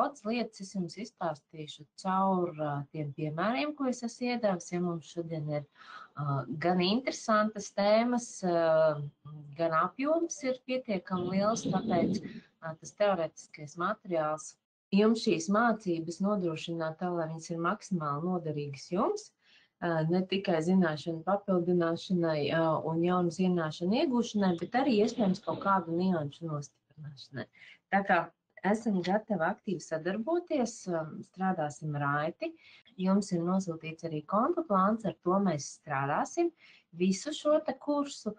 daudz lietas es jums izstāstīšu caur tiem piemēriem, ko es esmu iedevis. Ja mums šodien ir gan interesantas tēmas, gan apjoms ir pietiekami liels, tāpēc tas teorētiskais materiāls jums šīs mācības nodrošināt tā, lai viņas ir maksimāli noderīgas jums, ne tikai zināšanu papildināšanai un jaunu zināšanu iegūšanai, bet arī iespējams kaut kādu nianšu nostiprināšanai. Tā kā esam gatavi aktīvi sadarboties, strādāsim raiti. Jums ir nosūtīts arī konta plāns, ar to mēs strādāsim visu šo te kursu.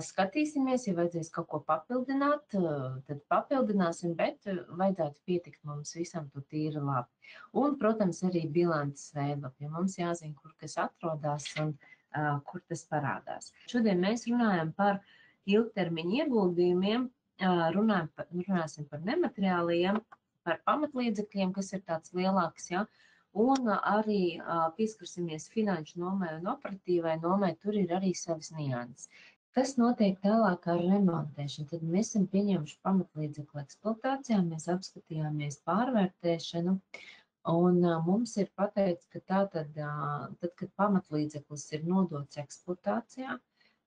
Skatīsimies, ja vajadzēs kaut ko papildināt, tad papildināsim, bet vajadzētu pietikt mums visam tu tīri labi. Un, protams, arī bilances veidlapi, jo mums jāzina, kur kas atrodas un kur tas parādās. Šodien mēs runājam par ilgtermiņa ieguldījumiem, runāsim par nemateriāliem, par pamatlīdzekļiem, kas ir tāds lielāks, ja? Un arī pieskarsimies finanšu nomai un operatīvai nomai, tur ir arī savas nianses. Kas notiek tālāk ar remontēšanu? Tad mēs esam pieņēmuši pamatlīdzekļu eksploatācijā, mēs apskatījāmies pārvērtēšanu, un mums ir pateikts, ka tad, kad pamatlīdzeklis ir nodots eksploatācijā,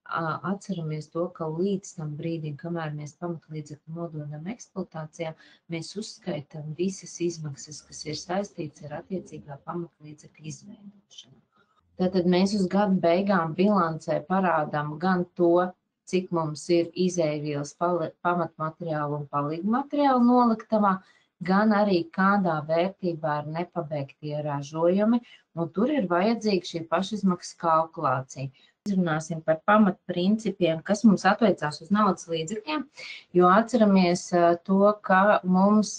atceramies to, ka līdz tam brīdim, kamēr mēs pamatlīdzekli nododam eksploatācijā, mēs uzskaitam visas izmaksas, kas ir saistīts ar attiecīgā pamatlīdzekļa izveidošanu. Tātad mēs uz gada beigām bilancē parādām gan to, cik mums ir izēvielas pamatmateriālu un palīgmateriālu noliktavā, gan arī kādā vērtībā ir nepabeigtie ražojumi, un tur ir vajadzīga šī pašizmaksas kalkulācija. Runāsim par pamatprincipiem, kas mums attiecās uz naudas līdzekļiem, jo atceramies to, ka mums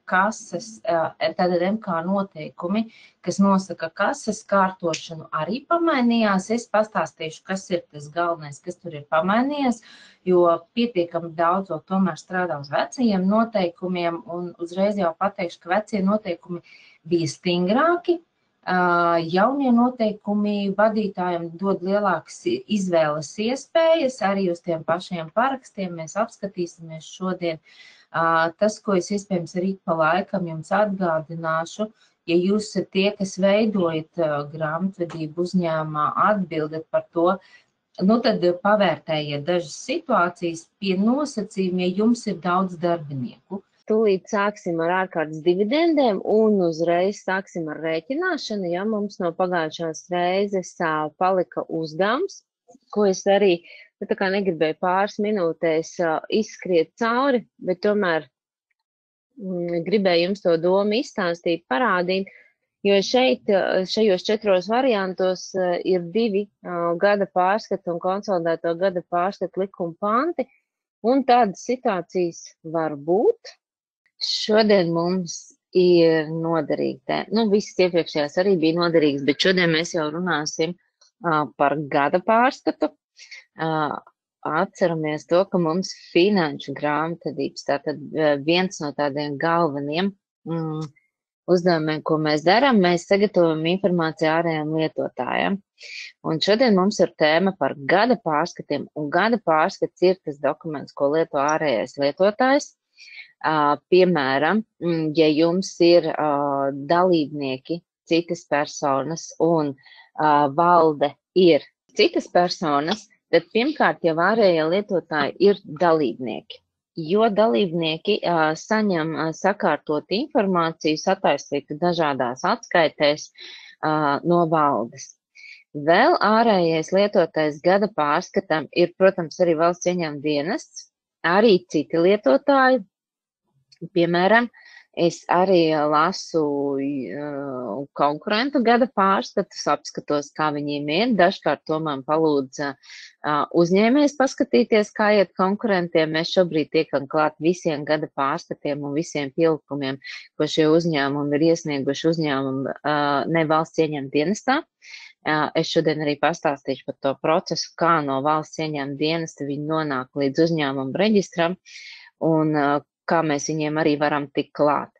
kases, tātad MK noteikumi, kas nosaka kases kārtošanu, arī pamainījās. Es pastāstīšu, kas ir tas galvenais, kas tur ir pamainījies, jo pietiekami daudz vēl tomēr strādā uz vecajiem noteikumiem, un uzreiz jau pateikšu, ka vecie noteikumi bija stingrāki. Jaunie noteikumi vadītājiem dod lielākas izvēles iespējas, arī uz tiem pašiem parakstiem mēs apskatīsimies šodien. Tas, ko es iespējams arī pa laikam jums atgādināšu, ja jūs esat tie, kas veidojat grāmatvedību uzņēmumā, atbildat par to, nu tad pavērtējiet dažas situācijas pie nosacījumiem, ja jums ir daudz darbinieku. Tūlīt sāksim ar ārkārtas dividendēm un uzreiz sāksim ar rēķināšanu, ja mums no pagājušās reizes palika uzdevums, ko es arī tā kā negribēju pāris minūtēs izskriet cauri, bet tomēr gribēju jums to domu izstāstīt, parādīt, jo šeit, šajos 4 variantos ir 2 gada pārskata un konsolidēto gada pārskata likuma panti, un tādas situācijas var būt. Šodien mums ir noderīga, visas iepriekšējās arī bija noderīgas, bet šodien mēs jau runāsim par gada pārskatu. Atceramies to, ka mums finanšu grāmatvedības, tātad viens no tādiem galveniem uzdevumiem, ko mēs darām, mēs sagatavojam informāciju ārējiem lietotājiem. Un šodien mums ir tēma par gada pārskatiem, un gada pārskats ir tas dokuments, ko lieto ārējais lietotājs. Piemēram, ja jums ir dalībnieki, citas personas un valde ir citas personas, tad pirmkārt jau ārējie lietotāji ir dalībnieki, jo dalībnieki saņem sakārtot informāciju, sataistītu dažādās atskaitēs no valdes. Vēl ārējais lietotājs gada pārskatam ir, protams, arī valsts ieņēmuma dienests, arī citi lietotāji. Piemēram, es arī lasu konkurentu gada pārskatus, apskatos, kā viņiem iet. Dažkārt to man palūdz uzņēmējs paskatīties, kā iet konkurentiem. Mēs šobrīd tiekam klāt visiem gada pārskatiem un visiem pielikumiem, ko šie uzņēmumi ir iesnieguši uzņēmumu ne valsts ieņēmuma dienestā. Es šodien arī pastāstīšu par to procesu, kā no valsts ieņēmuma dienesta viņi nonāk līdz uzņēmumu reģistram un kā mēs viņiem arī varam tikt klāt.